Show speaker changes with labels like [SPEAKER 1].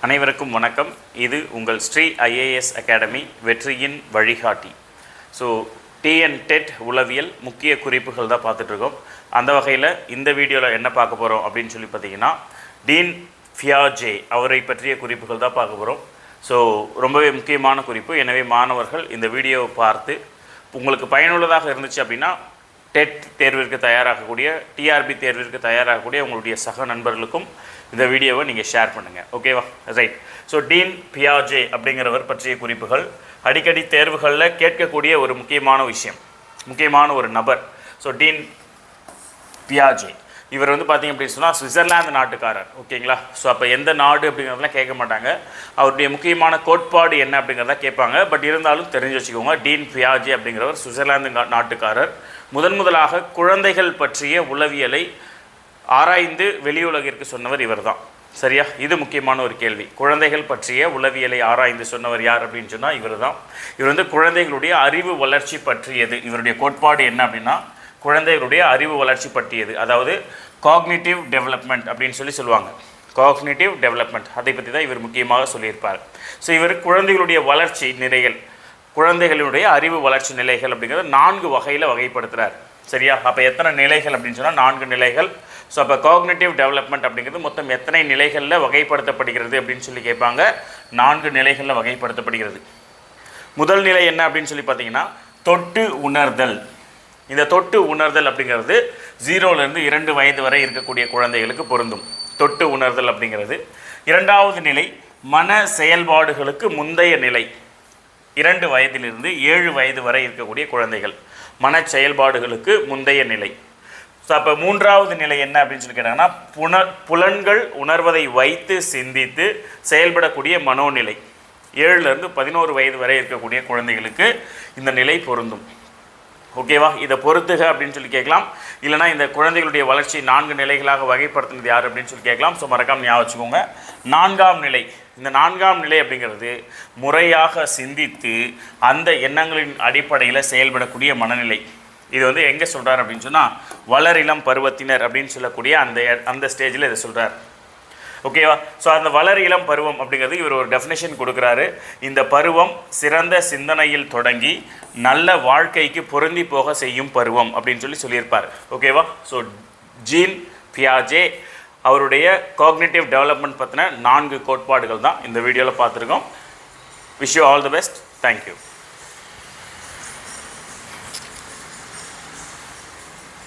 [SPEAKER 1] அனைவருக்கும் வணக்கம். இது உங்கள் ஸ்ரீ ஐஏஎஸ் அகாடமி வெற்றியின் வழிகாட்டி. ஸோ டிஎன்-டெட் உளவியல் முக்கிய குறிப்புகள் தான் பார்த்துட்ருக்கோம். அந்த வகையில் இந்த வீடியோவில் என்ன பார்க்க போகிறோம் அப்படின்னு சொல்லி பார்த்தீங்கன்னா, டீன் பியாஜே அவரை பற்றிய குறிப்புகள் தான் பார்க்க போகிறோம். ஸோ ரொம்பவே முக்கியமான குறிப்பு. எனவே மாணவர்கள் இந்த வீடியோவை பார்த்து உங்களுக்கு பயனுள்ளதாக இருந்துச்சு அப்படின்னா டெட் தேர்விற்கு தயாராகக்கூடிய, டிஆர்பி தேர்விற்கு தயாராகக்கூடிய உங்களுடைய சக நண்பர்களுக்கும் இந்த வீடியோவை நீங்கள் ஷேர் பண்ணுங்கள். ஓகேவா? ரைட். ஸோ டீன் பியாஜே அப்படிங்கிறவர் பற்றிய குறிப்புகள் அடிக்கடி தேர்வுகளில் கேட்கக்கூடிய ஒரு முக்கியமான விஷயம், முக்கியமான ஒரு நபர். ஸோ டீன் பியாஜே இவர் பார்த்திங்க அப்படின்னு சொன்னால் சுவிட்சர்லாந்து நாட்டுக்காரர். ஓகேங்களா? ஸோ அப்போ எந்த நாடு அப்படிங்கிறதெல்லாம் கேட்க மாட்டாங்க, அவருடைய முக்கியமான கோட்பாடு என்ன அப்படிங்கிறத கேட்பாங்க. பட் இருந்தாலும் தெரிஞ்சு வச்சுக்கோங்க, டீன் பியாஜே அப்படிங்கிறவர் சுவிட்சர்லாந்து நாட்டுக்காரர். முதலாக குழந்தைகள் பற்றிய உளவியலை ஆராய்ந்து வெளியுலகிற்கு சொன்னவர் இவர் தான். சரியா? இது முக்கியமான ஒரு கேள்வி. குழந்தைகள் பற்றிய உளவியலை ஆராய்ந்து சொன்னவர் யார் அப்படின்னு சொன்னால் இவர் தான். இவர் குழந்தைகளுடைய அறிவு வளர்ச்சி பற்றியது. இவருடைய கோட்பாடு என்ன அப்படின்னா, குழந்தைகளுடைய அறிவு வளர்ச்சி பற்றியது, அதாவது காக்னிட்டிவ் டெவலப்மெண்ட் அப்படின்னு சொல்லுவாங்க. காக்னிட்டிவ் டெவலப்மெண்ட், அதை பற்றி தான் இவர் முக்கியமாக சொல்லியிருப்பார். ஸோ இவர் குழந்தைகளுடைய வளர்ச்சி நிலைகள், குழந்தைகளுடைய அறிவு வளர்ச்சி நிலைகள் அப்படிங்கிறத 4 வகையில் வகைப்படுத்துகிறார். சரியா? அப்போ எத்தனை நிலைகள் அப்படின்னு சொன்னால் 4 நிலைகள். ஸோ அப்போ காக்னிட்டிவ் டெவலப்மெண்ட் அப்படிங்கிறது மொத்தம் எத்தனை நிலைகளில் வகைப்படுத்தப்படுகிறது அப்படின்னு சொல்லி கேட்பாங்க. 4 நிலைகளில் வகைப்படுத்தப்படுகிறது. முதல் நிலை என்ன அப்படின்னு சொல்லி பார்த்தீங்கன்னா, தொட்டு உணர்தல். இந்த தொட்டு உணர்தல் அப்படிங்கிறது 0லேருந்து 2 வயது வரை இருக்கக்கூடிய குழந்தைகளுக்கு பொருந்தும். தொட்டு உணர்தல் அப்படிங்கிறது. இரண்டாவது நிலை மன செயல்பாடுகளுக்கு முந்தைய நிலை, 2 வயதிலிருந்து 7 வயது வரை இருக்கக்கூடிய குழந்தைகள், மன செயல்பாடுகளுக்கு முந்தைய நிலை. ஸோ அப்போ மூன்றாவது நிலை என்ன அப்படின்னு சொல்லி கேட்டாங்கன்னா, புலன்கள் உணர்வதை வைத்து சிந்தித்து செயல்படக்கூடிய மனோநிலை. 7லேருந்து 11 வயது வரை இருக்கக்கூடிய குழந்தைகளுக்கு இந்த நிலை பொருந்தும். ஓகேவா? இதை பொறுத்துக அப்படின்னு சொல்லி கேட்கலாம். இல்லைனா இந்த குழந்தைகளுடைய வளர்ச்சி 4 நிலைகளாக வகைப்படுத்தினது யார் அப்படின்னு சொல்லி கேட்கலாம். ஸோ மறக்காம ஞாபகம் வச்சுக்கோங்க. 4ஆம் நிலை, இந்த 4ஆம் நிலை அப்படிங்கிறது முறையாக சிந்தித்து அந்த எண்ணங்களின் அடிப்படையில் செயல்படக்கூடிய மனநிலை. இது எங்கே சொல்கிறார் அப்படின்னு சொன்னால், வளரிளம் பருவத்தினர் அப்படின்னு சொல்லக்கூடிய அந்த ஸ்டேஜில் இதை சொல்கிறார். ஓகேவா? ஸோ அந்த வளர் இளம் பருவம் அப்படிங்கிறது இவர் ஒரு டெஃபினேஷன் கொடுக்குறாரு. இந்த பருவம் சிறந்த சிந்தனையில் தொடங்கி நல்ல வாழ்க்கைக்கு பொருந்தி போக செய்யும் பருவம் அப்படின்னு சொல்லியிருப்பார். ஓகேவா? ஸோ டீன் பியாஜே அவருடைய காக்னிட்டிவ் டெவலப்மெண்ட் பற்றின 4 கோட்பாடுகள் தான் இந்த வீடியோவில் பார்த்துருக்கோம். Wish you all the best. Thank you.